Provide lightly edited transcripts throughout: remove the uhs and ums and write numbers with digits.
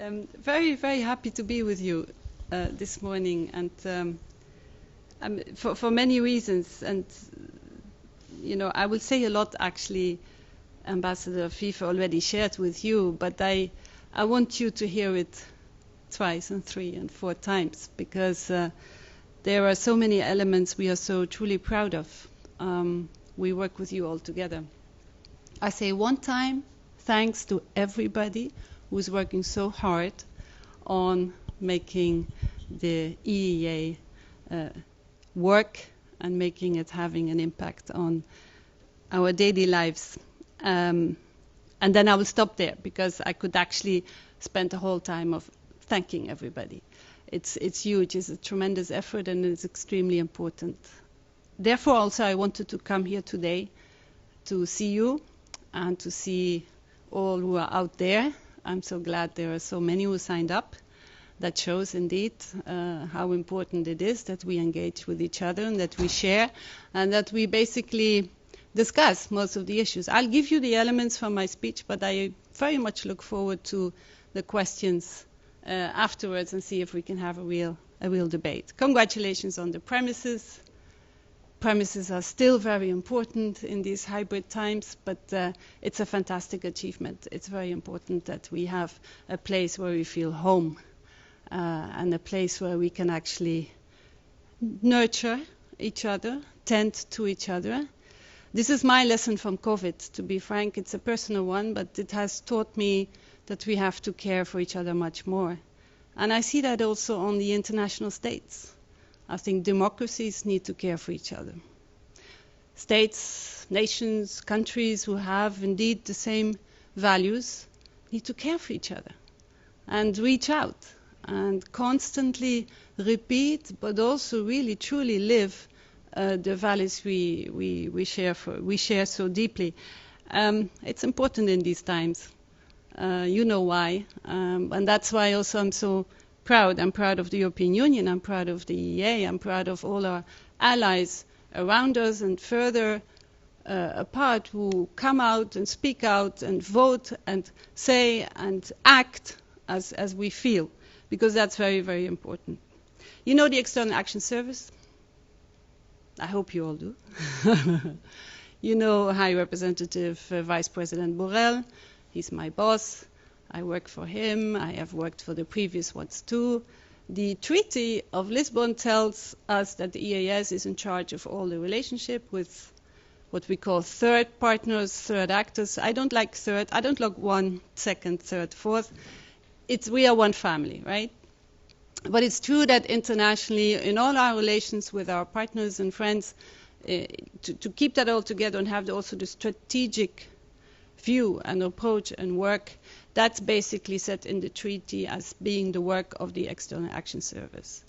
Very, very happy to be with you this morning, and for many reasons. And I will say a lot, actually. Ambassador FIFA already shared with you, but I want you to hear it twice and 3 and 4 times, because there are so many elements we are so truly proud of. We work with you all together. I say one time, thanks to everybody who's working so hard on making the EEA work and making it having an impact on our daily lives. And then I will stop there, because I could actually spend the whole time of thanking everybody. It's huge, it's a tremendous effort, and it's extremely important. Therefore, also, I wanted to come here today to see you and to see all who are out there. I'm so glad there are so many who signed up. That shows indeed how important it is that we engage with each other and that we share and that we basically discuss most of the issues. I'll give you the elements from my speech, but I very much look forward to the questions afterwards and see if we can have a real debate. Congratulations on the premises. Premises are still very important in these hybrid times, but it's a fantastic achievement. It's very important that we have a place where we feel home and a place where we can actually nurture each other, tend to each other. This is my lesson from COVID, to be frank. It's a personal one, but it has taught me that we have to care for each other much more. And I see that also on the international states. I think democracies need to care for each other. States, nations, countries who have indeed the same values need to care for each other and reach out and constantly repeat, but also really truly live the values we share so deeply. It's important in these times. You know why, and that's why also I'm so proud. I'm proud of the European Union. I'm proud of the EEA. I'm proud of all our allies around us and further apart, who come out and speak out and vote and say and act as we feel, because that's very, very important. You know the External Action Service? I hope you all do. You know High Representative Vice President Borrell. He's my boss. I work for him. I have worked for the previous ones too. The Treaty of Lisbon tells us that the EAS is in charge of all the relationship with what we call third partners, third actors. I don't like third. I don't like 1, 2nd, 3rd, 4th. We are one family, right? But it's true that internationally, in all our relations with our partners and friends, to keep that all together and have also the strategic view and approach and work, that's basically set in the treaty as being the work of the External Action Service.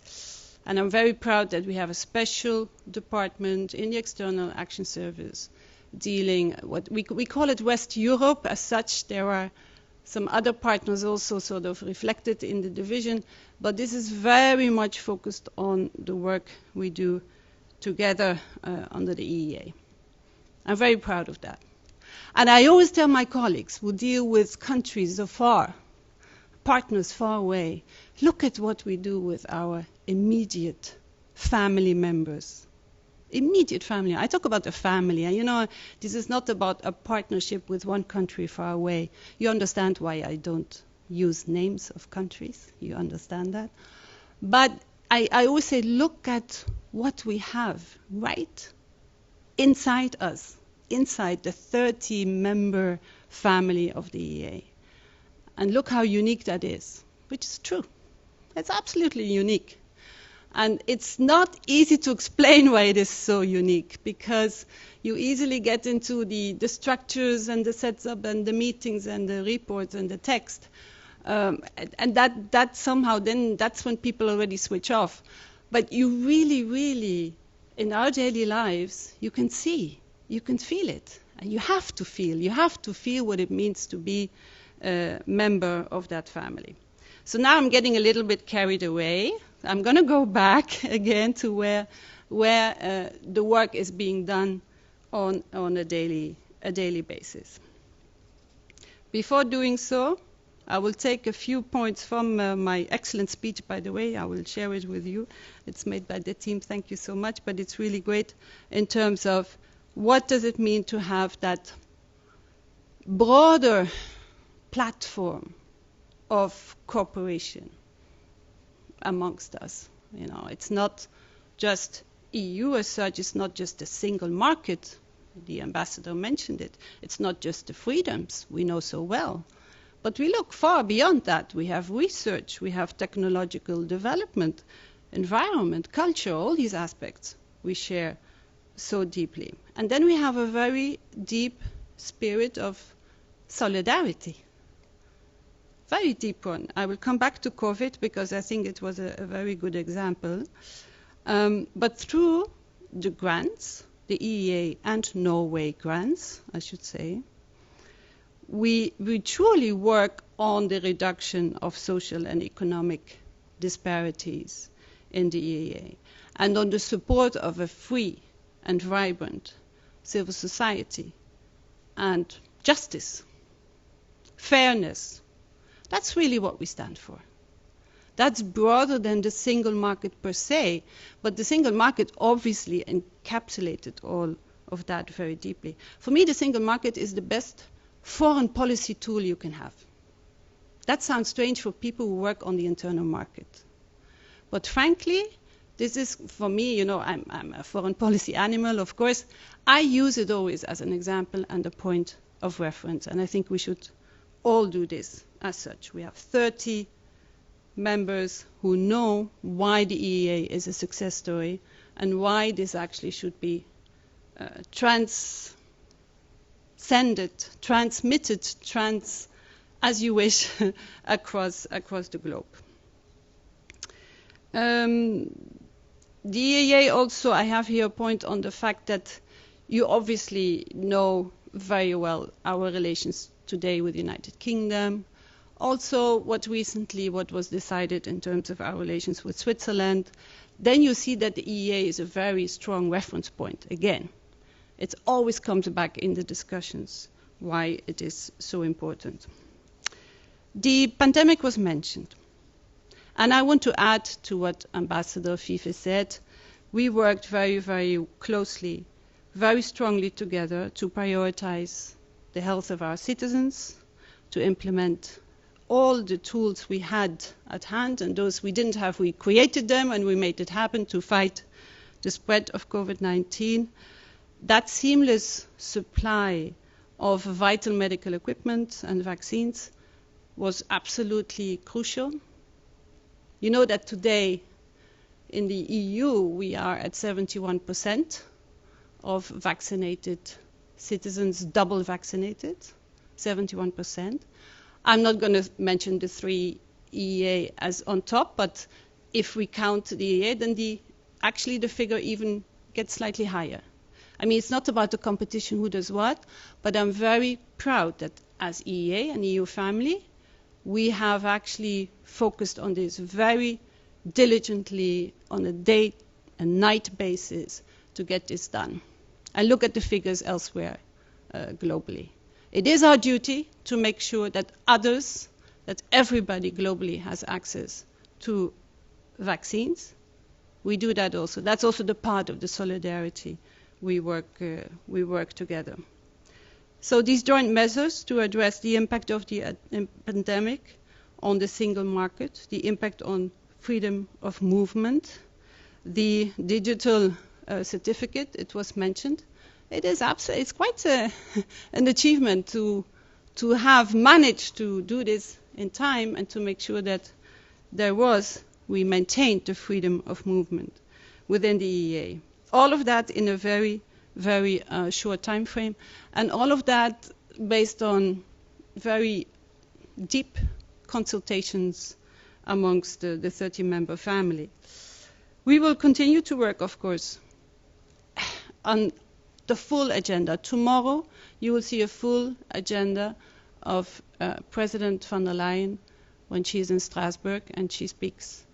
And I'm very proud that we have a special department in the External Action Service dealing, what we call it West Europe as such. There are some other partners also sort of reflected in the division, but this is very much focused on the work we do together under the EEA. I'm very proud of that. And I always tell my colleagues who deal with countries afar, partners far away, look at what we do with our immediate family members. Immediate family. I talk about a family. And this is not about a partnership with one country far away. You understand why I don't use names of countries. You understand that. But I always say, look at what we have right inside us, inside the 30-member family of the EEA. And look how unique that is, which is true. It's absolutely unique. And it's not easy to explain why it is so unique, because you easily get into the structures and the setup and the meetings and the reports and the text. And that somehow, then that's when people already switch off. But you really, really, in our daily lives, you can see, you can feel it. And you have to feel what it means to be a member of that family. So now I'm getting a little bit carried away. I'm going to go back again to where the work is being done on a daily basis. Before doing so, I will take a few points from my excellent speech, by the way. I will share it with you. It's made by the team. Thank you so much. But it's really great in terms of what does it mean to have that broader platform of cooperation amongst us. You know, it's not just EU as such. It's not just a single market. The ambassador mentioned it. It's not just the freedoms we know so well. But we look far beyond that. We have research, we have technological development, environment, culture, all these aspects we share so deeply. And then we have a very deep spirit of solidarity. Very deep one. I will come back to COVID because I think it was a very good example. But through the grants, the EEA and Norway grants, I should say, we truly work on the reduction of social and economic disparities in the EEA and on the support of a free and vibrant civil society and justice, fairness. That's really what we stand for. That's broader than the single market per se, but the single market obviously encapsulated all of that very deeply. For me, the single market is the best foreign policy tool you can have. That sounds strange for people who work on the internal market. But frankly, this is, for me, you know, I'm a foreign policy animal, of course. I use it always as an example and a point of reference, and I think we should all do this as such. We have 30 members who know why the EEA is a success story and why this actually should be transmitted, as you wish, across the globe. The EEA also, I have here a point on the fact that you obviously know very well our relations today with the United Kingdom. Also, what was decided in terms of our relations with Switzerland. Then you see that the EEA is a very strong reference point. Again, it always comes back in the discussions why it is so important. The pandemic was mentioned. And I want to add to what Ambassador Fife said. We worked very, very closely, very strongly together to prioritize the health of our citizens, to implement all the tools we had at hand, and those we didn't have, we created them and we made it happen to fight the spread of COVID-19. That seamless supply of vital medical equipment and vaccines was absolutely crucial. You know that today in the EU we are at 71% of vaccinated citizens, double vaccinated, 71%. I'm not going to mention the 3 EEA as on top, but if we count the EEA, then actually the figure even gets slightly higher. I mean, it's not about the competition who does what, but I'm very proud that as EEA and EU family, we have actually focused on this very diligently on a day and night basis to get this done. And look at the figures elsewhere globally. It is our duty to make sure that others, that everybody globally has access to vaccines. We do that also. That's also the part of the solidarity we work together. So these joint measures to address the impact of the pandemic on the single market, the impact on freedom of movement, the digital certificate, it was mentioned. It's quite an achievement to have managed to do this in time and to make sure that we maintained the freedom of movement within the EEA. All of that in a very, very short time frame, and all of that based on very deep consultations amongst the 30-member family. We will continue to work, of course, on the full agenda. Tomorrow you will see a full agenda of President von der Leyen when she's in Strasbourg and she speaks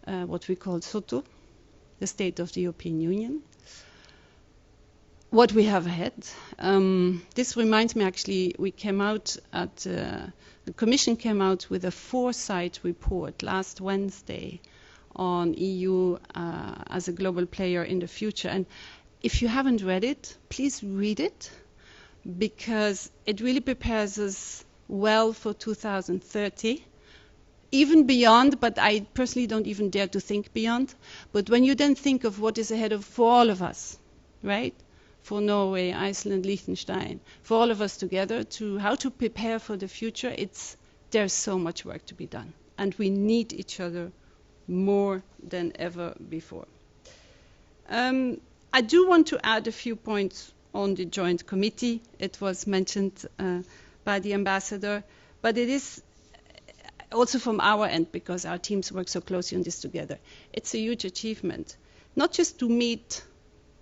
what we call SOTO, the State of the European Union. What we have ahead. This reminds me, actually, we came out at The Commission came out with a foresight report last Wednesday on EU as a global player in the future. And if you haven't read it, please read it, because it really prepares us well for 2030, even beyond, but I personally don't even dare to think beyond. But when you then think of what is ahead for all of us, right? For Norway, Iceland, Liechtenstein, for all of us together, to how to prepare for the future, there's so much work to be done. And we need each other more than ever before. I do want to add a few points on the joint committee. It was mentioned by the ambassador, but it is also from our end, because our teams work so closely on this together. It's a huge achievement, not just to meet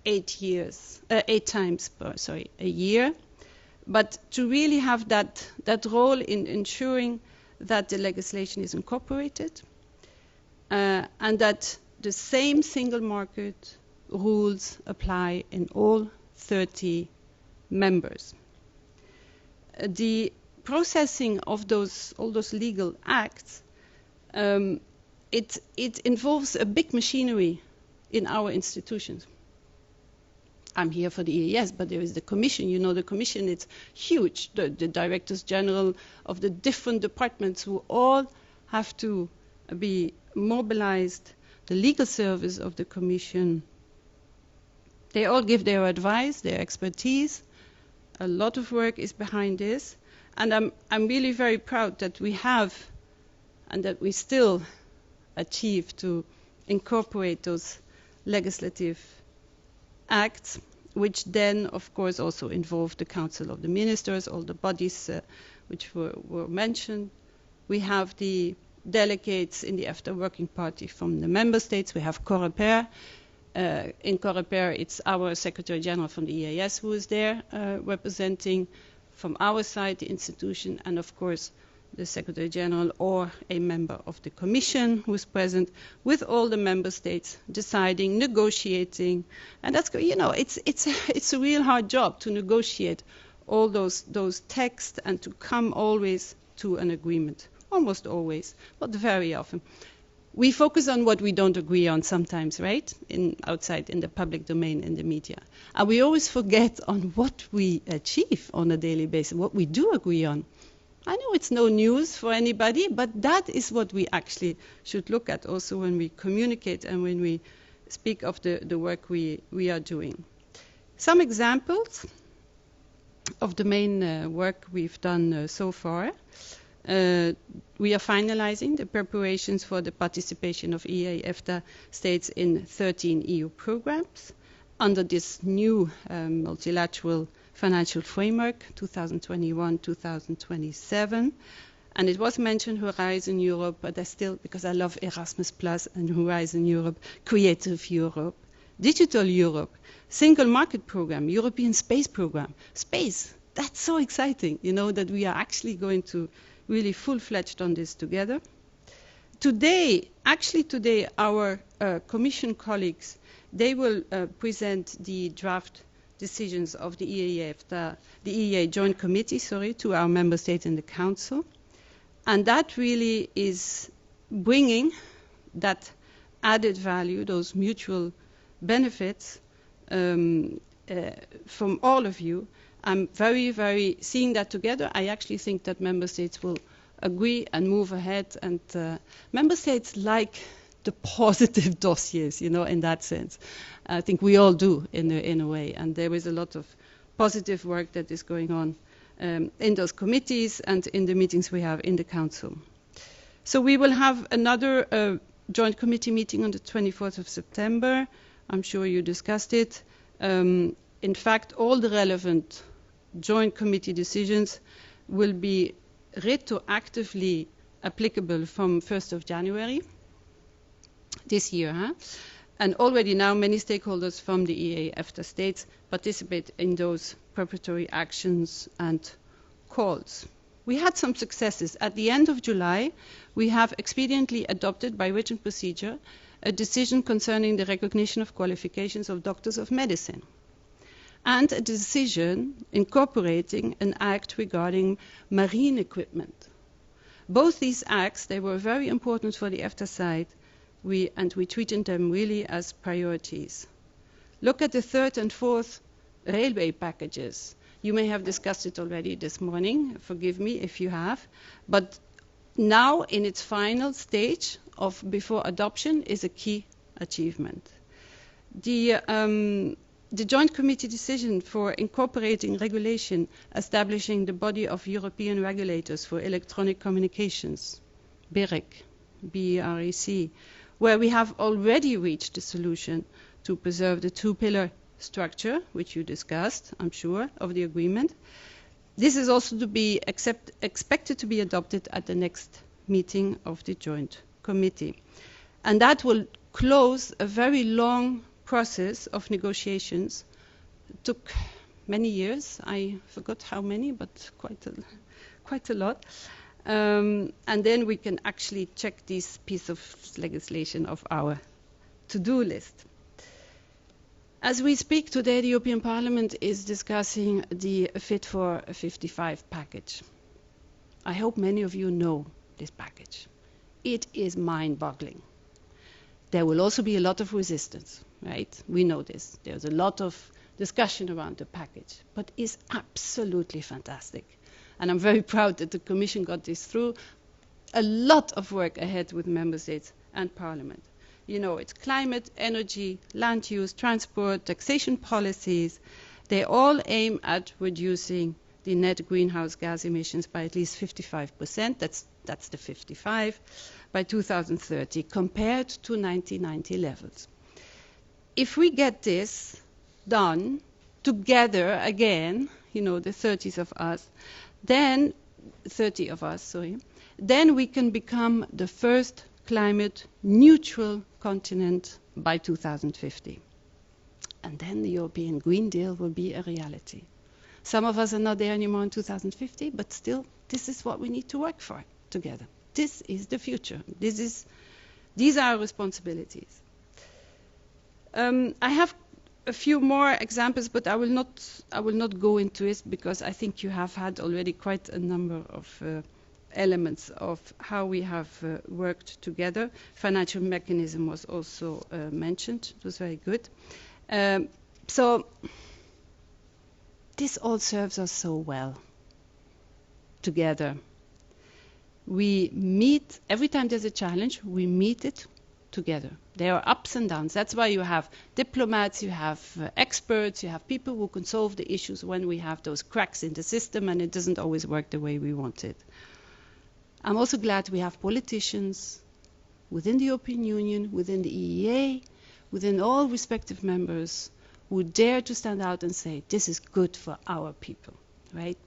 8 times a year, but to really have that role in ensuring that the legislation is incorporated and that the same single market rules apply in all 30 members. The processing of all those legal acts, it involves a big machinery in our institutions. I'm here for the EES, but there is the Commission. You know, the Commission, it's huge. The directors general of the different departments who all have to be mobilized, the legal service of the Commission. They all give their advice, their expertise. A lot of work is behind this. And I'm really very proud that we have and that we still achieve to incorporate those legislative acts, which then, of course, also involve the Council of the Ministers, all the bodies which were mentioned. We have the delegates in the EFTA Working Party from the member states. We have COREPER. In COREPER, it's our Secretary General from the EEAS who is there representing from our side the institution, and of course the Secretary General or a member of the Commission who is present with all the member states deciding, negotiating, and that's, you know, it's a real hard job to negotiate all those texts and to come always to an agreement. Almost always, but very often. We focus on what we don't agree on sometimes, right? Outside in the public domain, in the media. And we always forget on what we achieve on a daily basis, what we do agree on. I know it's no news for anybody, but that is what we actually should look at also when we communicate and when we speak of the work we are doing. Some examples of the main work we've done so far. We are finalizing the preparations for the participation of EEA EFTA states in 13 EU programs under this new multilateral financial framework, 2021-2027. And it was mentioned Horizon Europe, but I still, because I love Erasmus Plus and Horizon Europe, Creative Europe, Digital Europe, Single Market Program, European Space Program. Space, that's so exciting, you know, that we are actually going to really full-fledged on this together. Today, our Commission colleagues, they will present the draft decisions of the EEA Joint Committee, to our member states in the Council. And that really is bringing that added value, those mutual benefits from all of you. I'm very, very seeing that together. I actually think that member states will agree and move ahead. And member states like the positive dossiers, you know, in that sense. I think we all do in a way. And there is a lot of positive work that is going on in those committees and in the meetings we have in the Council. So we will have another joint committee meeting on the 24th of September. I'm sure you discussed it. In fact, all the relevant joint committee decisions will be retroactively applicable from 1st of January this year. And already now many stakeholders from the EEA EFTA states participate in those preparatory actions and calls. We had some successes. At the end of July, we have expediently adopted by written procedure a decision concerning the recognition of qualifications of doctors of medicine, and a decision incorporating an act regarding marine equipment. Both these acts, they were very important for the EFTA side, and we treated them really as priorities. Look at the third and fourth railway packages. You may have discussed it already this morning, forgive me if you have, but now in its final stage of before adoption is a key achievement. The Joint Committee decision for incorporating regulation establishing the body of European regulators for electronic communications, BEREC, B-E-R-E-C, where we have already reached a solution to preserve the two-pillar structure, which you discussed, I'm sure, of the agreement. This is also to be expected to be adopted at the next meeting of the Joint Committee. And that will close a very long process of negotiations. It took many years. I forgot how many, but quite a lot. And then we can actually check this piece of legislation of our to-do list. As we speak today, the European Parliament is discussing the Fit for 55 package. I hope many of you know this package. It is mind-boggling. There will also be a lot of resistance, right? We know this. There's a lot of discussion around the package, but it's absolutely fantastic. And I'm very proud that the Commission got this through. A lot of work ahead with Member States and Parliament. You know, it's climate, energy, land use, transport, taxation policies. They all aim at reducing the net greenhouse gas emissions by at least 55%. That's the 55 by 2030 compared to 1990 levels. If we get this done together again, you know, the 30 of us, then we can become the first climate neutral continent by 2050. And then the European Green Deal will be a reality. Some of us are not there anymore in 2050, but still, this is what we need to work for together. This is the future. These are our responsibilities. I have a few more examples, but I will not go into it because I think you have had already quite a number of elements of how we have worked together. Financial mechanism was also mentioned. It was very good. So this all serves us so well together. We meet, every time there's a challenge, we meet it together. There are ups and downs. That's why you have diplomats, you have experts, you have people who can solve the issues when we have those cracks in the system and it doesn't always work the way we want it. I'm also glad we have politicians within the European Union, within the EEA, within all respective members who dare to stand out and say, this is good for our people, right?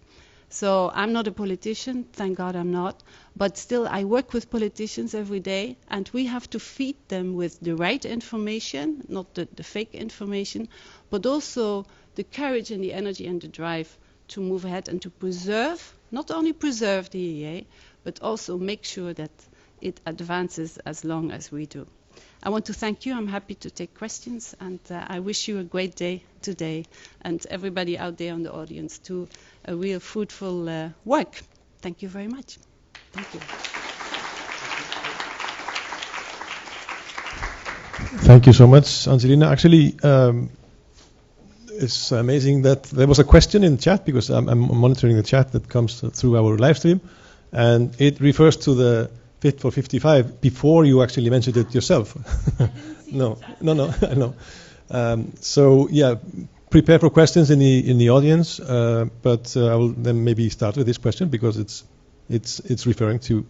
So I'm not a politician, thank God I'm not, but still I work with politicians every day and we have to feed them with the right information, not the fake information, but also the courage and the energy and the drive to move ahead and to preserve, not only preserve the EEA, but also make sure that it advances as long as we do. I want to thank you. I'm happy to take questions, and I wish you a great day today, and everybody out there in the audience too, a real fruitful work. Thank you very much. Thank you. Thank you so much, Angelina. Actually, it's amazing that there was a question in the chat, because I'm monitoring the chat that comes through our live stream, and it refers to the Fit for 55 before you actually mentioned it yourself. No, I know. So yeah, prepare for questions in the audience, but I will then maybe start with this question because it's referring to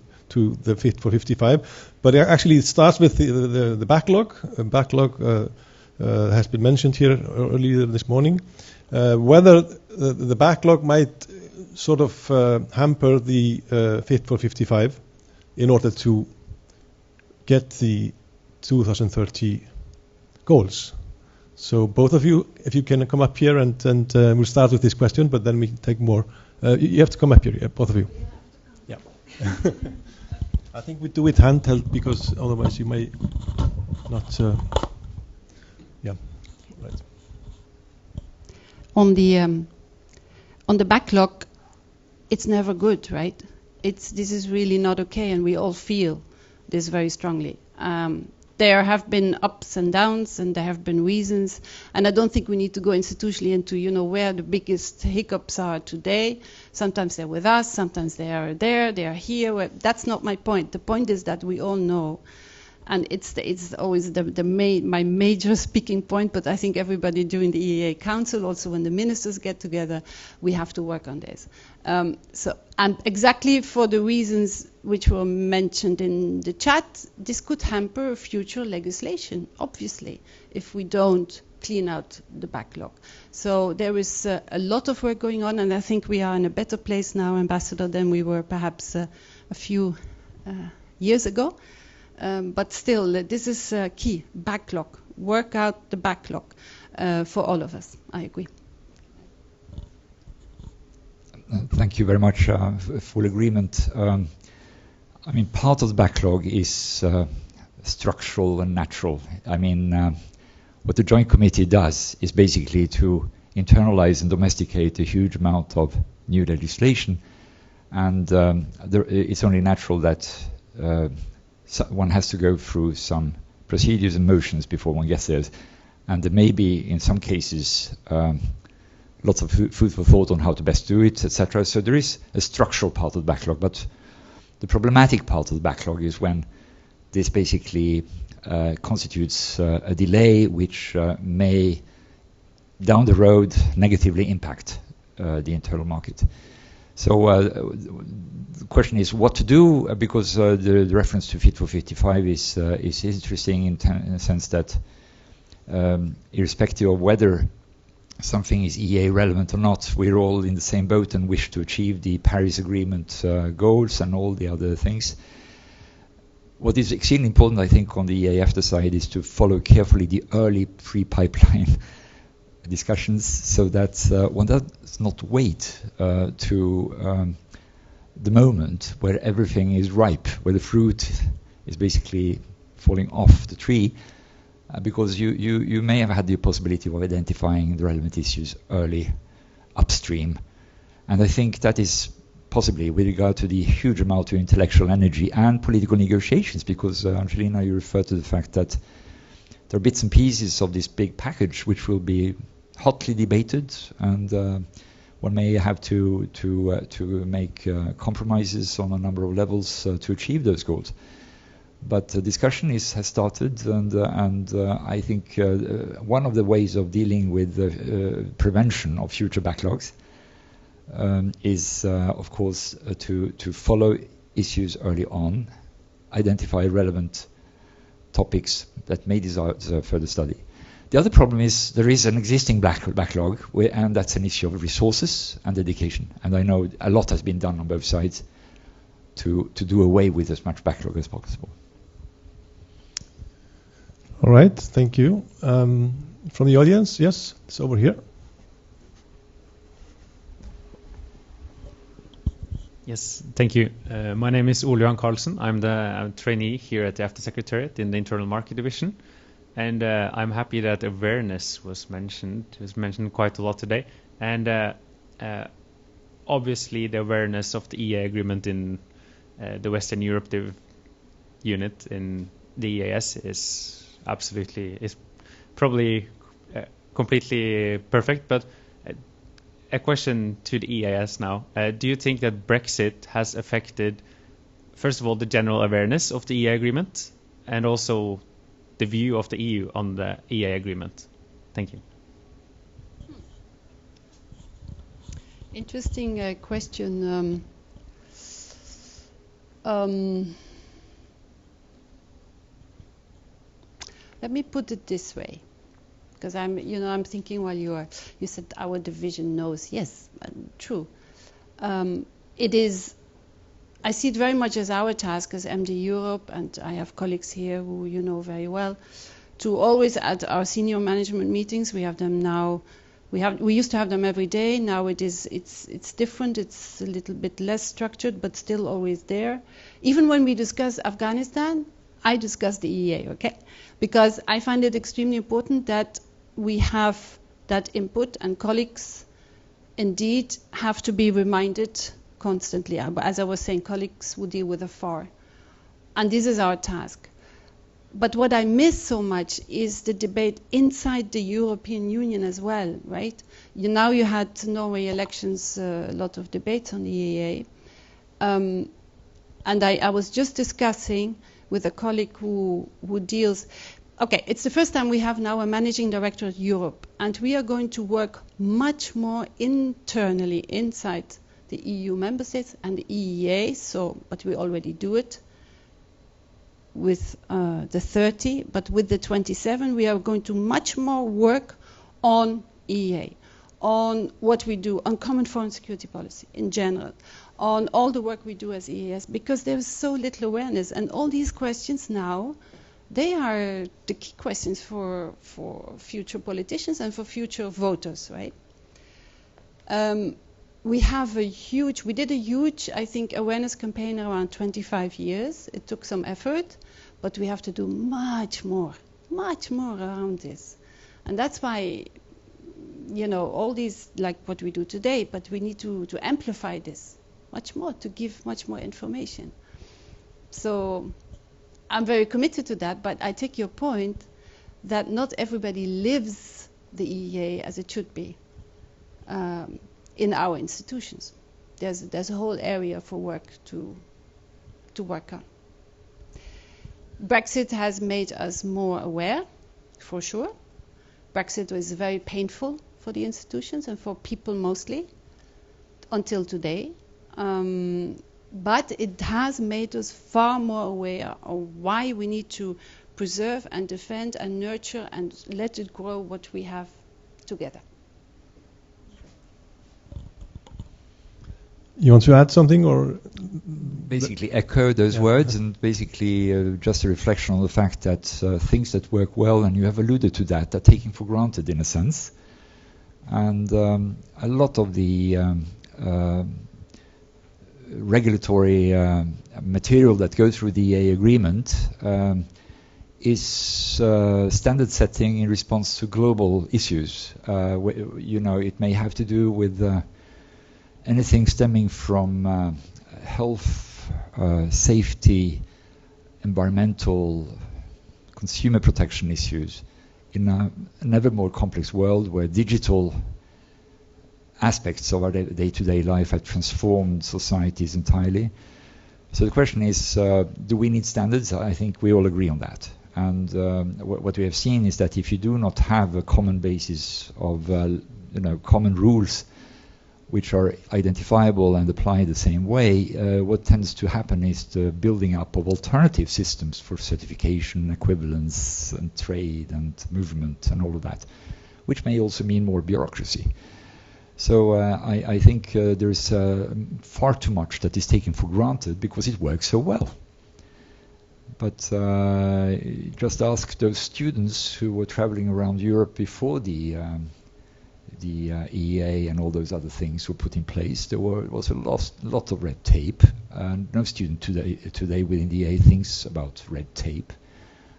the Fit for 55. But actually it starts with the backlog. Backlog has been mentioned here earlier this morning. Whether the backlog might sort of hamper the Fit for 55 in order to get the 2030 goals. So both of you, if you can come up here and we'll start with this question, but then we can take more. You have to come up here, both of you. Yeah. I think we do it handheld because otherwise you may not. Yeah. Right. On the backlog, it's never good, right? this is really not okay, and we all feel this very strongly. There have been ups and downs, and there have been reasons, and I don't think we need to go institutionally into, where the biggest hiccups are today. Sometimes they're with us, sometimes they are there, they are here. That's not my point. The point is that we all know, and it's always my major speaking point, but I think everybody during the EEA Council, also when the ministers get together, we have to work on this. And exactly for the reasons which were mentioned in the chat, this could hamper future legislation, obviously, if we don't clean out the backlog. So there is a lot of work going on, and I think we are in a better place now, Ambassador, than we were perhaps a few years ago. But still, this is key, backlog. Work out the backlog for all of us. I agree. Thank you very much. Full agreement. I mean, part of the backlog is structural and natural. I mean, what the Joint Committee does is basically to internalize and domesticate a huge amount of new legislation, and it's only natural that one has to go through some procedures and motions before one gets there, and there may be, in some cases, lots of food for thought on how to best do it, etc. So there is a structural part of the backlog, but the problematic part of the backlog is when this basically constitutes a delay which may, down the road, negatively impact the internal market. So the question is what to do, because the reference to Fit for 55 is interesting in the sense that irrespective of whether something is EEA relevant or not, we're all in the same boat and wish to achieve the Paris Agreement goals and all the other things. What is extremely important, I think, on the EEA side is to follow carefully the early pre-pipeline discussions so that one does not wait to the moment where everything is ripe, where the fruit is basically falling off the tree, because you may have had the possibility of identifying the relevant issues early upstream. And I think that is possibly with regard to the huge amount of intellectual energy and political negotiations, because Angelina, you referred to the fact that there are bits and pieces of this big package which will be hotly debated, and one may have to make compromises on a number of levels to achieve those goals. But the discussion has started, and I think one of the ways of dealing with prevention of future backlogs is, of course, to follow issues early on, identify relevant topics that may deserve further study. The other problem is there is an existing backlog, and that's an issue of resources and dedication. And I know a lot has been done on both sides to do away with as much backlog as possible. All right, thank you. From the audience, yes, it's over here. Yes, thank you. My name is Ole Johan Carlsen. I'm a trainee here at the EFTA Secretariat in the Internal Market Division. And I'm happy that awareness was mentioned. It was mentioned quite a lot today. And obviously the awareness of the EEA agreement in the Western Europe unit in the EAS is probably completely perfect. But a question to the EAS now. Do you think that Brexit has affected, first of all, the general awareness of the EEA agreement and also the view of the EU on the EEA agreement? Thank you. Interesting question. Let me put it this way, because I'm thinking while you said our division knows. Yes, true. It is. I see it very much as our task as MD Europe, and I have colleagues here who you know very well, to always at our senior management meetings. We have them now. We used to have them every day. Now it's different. It's a little bit less structured, but still always there. Even when we discuss Afghanistan, I discuss the EEA, okay? Because I find it extremely important that we have that input, and colleagues indeed have to be reminded constantly. As I was saying, colleagues who deal with the FAR. And this is our task. But what I miss so much is the debate inside the European Union as well, right? Now you had Norway elections, a lot of debates on the EEA. And I was just discussing with a colleague who deals... Okay, it's the first time we have now a managing director at Europe, and we are going to work much more internally inside the EU member states and the EEA, but we already do it with the 30, but with the 27 we are going to much more work on EEA, on what we do, on common foreign security policy in general, on all the work we do as EEAS, because there is so little awareness, and all these questions now, they are the key questions for future politicians and for future voters, right? We did a huge, I think, awareness campaign around 25 years. It took some effort, but we have to do much more around this. And that's why, all these, like what we do today, but we need to amplify this much more, to give much more information. So I'm very committed to that, but I take your point that not everybody lives the EEA as it should be in our institutions. There's a whole area for work to work on. Brexit has made us more aware, for sure. Brexit was very painful for the institutions and for people mostly, until today. But it has made us far more aware of why we need to preserve and defend and nurture and let it grow what we have together. You want to add something, or basically echo those words, and basically just a reflection on the fact that things that work well, and you have alluded to that, are taken for granted in a sense, and a lot of the regulatory material that goes through the EEA agreement is standard setting in response to global issues. It may have to do with anything stemming from health, safety, environmental, consumer protection issues in an ever more complex world where digital aspects of our day-to-day life have transformed societies entirely. So the question is, do we need standards? I think we all agree on that. And what we have seen is that if you do not have a common basis of common rules which are identifiable and applied the same way, what tends to happen is the building up of alternative systems for certification, equivalence, and trade and movement and all of that, which may also mean more bureaucracy. So I think there's far too much that is taken for granted because it works so well. But just ask those students who were traveling around Europe before the EEA and all those other things were put in place. There was a lot of red tape. No student today within the EEA thinks about red tape.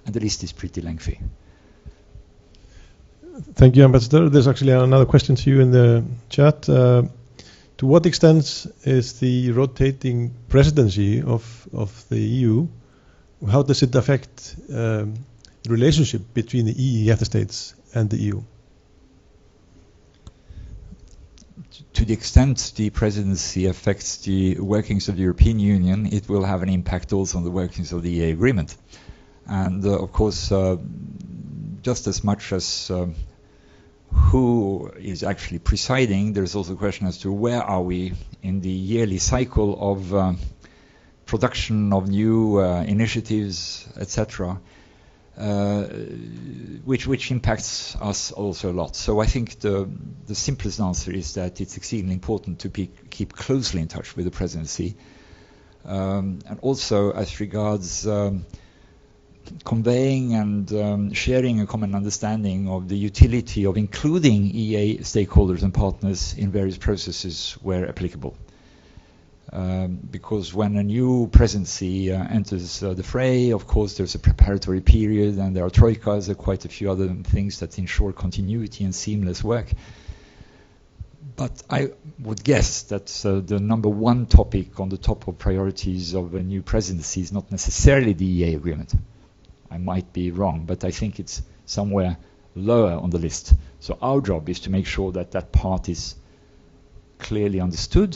And the list is pretty lengthy. Thank you, Ambassador. There's actually another question to you in the chat. To what extent is the rotating presidency of the EU, how does it affect the relationship between the EEA states and the EU? To the extent the presidency affects the workings of the European Union, it will have an impact also on the workings of the EEA agreement. And of course, just as much as who is actually presiding, there's also a question as to where are we in the yearly cycle of production of new initiatives, etc., which impacts us also a lot. So I think the simplest answer is that it's exceedingly important to keep closely in touch with the presidency, and also as regards conveying and sharing a common understanding of the utility of including EEA stakeholders and partners in various processes where applicable. Because when a new presidency enters the fray, of course there's a preparatory period and there are troikas and quite a few other things that ensure continuity and seamless work. But I would guess that the number one topic on the top of priorities of a new presidency is not necessarily the EEA agreement. I might be wrong, but I think it's somewhere lower on the list. So our job is to make sure that that part is clearly understood,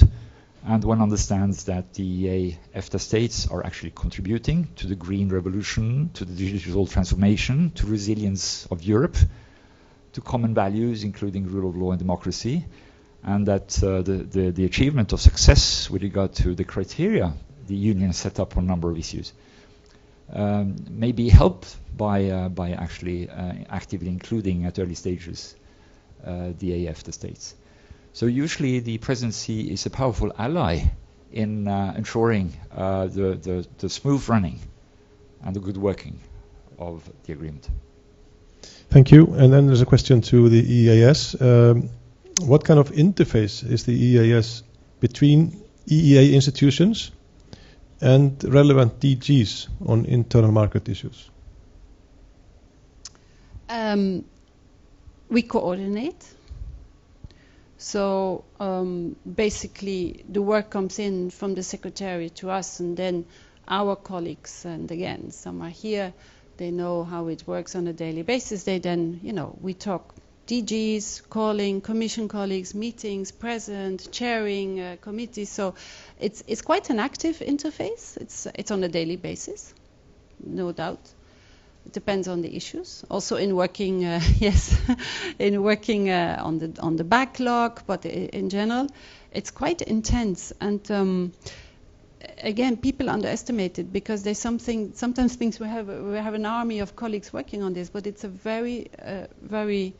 and one understands that the EEA EFTA states are actually contributing to the green revolution, to the digital transformation, to resilience of Europe, to common values, including rule of law and democracy, and that the achievement of success with regard to the criteria the Union set up on a number of issues may be helped by actually actively including at early stages the EFTA states. So usually the presidency is a powerful ally in ensuring the smooth running and the good working of the agreement. Thank you. And then there's a question to the EEAS. What kind of interface is the EEAS between EEA institutions and relevant DGs on internal market issues? We coordinate. So basically the work comes in from the Secretary to us, and then our colleagues, and again, some are here, they know how it works on a daily basis. They then, we talk DGs, calling, Commission colleagues, meetings, present, chairing committees. So it's quite an active interface. It's on a daily basis, no doubt. It depends on the issues. Also in working, in working on the backlog, but in general, it's quite intense. And again, people underestimate it because there's sometimes things we have an army of colleagues working on this, but it's a very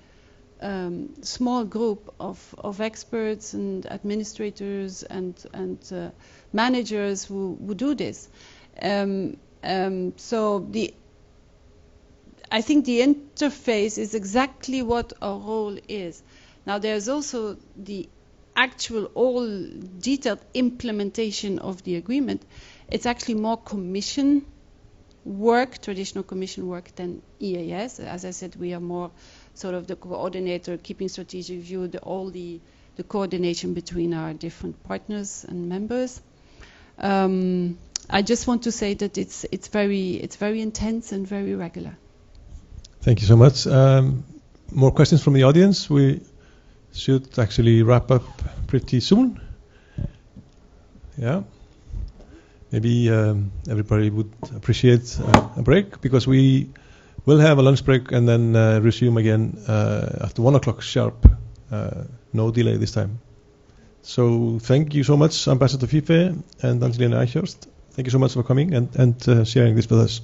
small group of experts and administrators and managers who do this. So I think the interface is exactly what our role is. Now there's also the actual all detailed implementation of the agreement. It's actually more Commission work, traditional Commission work, than EEAS. As I said, we are more sort of the coordinator, keeping strategic view, all the coordination between our different partners and members. I just want to say that it's very intense and very regular. Thank you so much. More questions from the audience. We should actually wrap up pretty soon. Yeah. Maybe everybody would appreciate a break, because we will have a lunch break and then resume again after 1 o'clock sharp. No delay this time. So thank you so much, Ambassador Fife and Angelina Eichhorst. Thank you so much for coming and sharing this with us.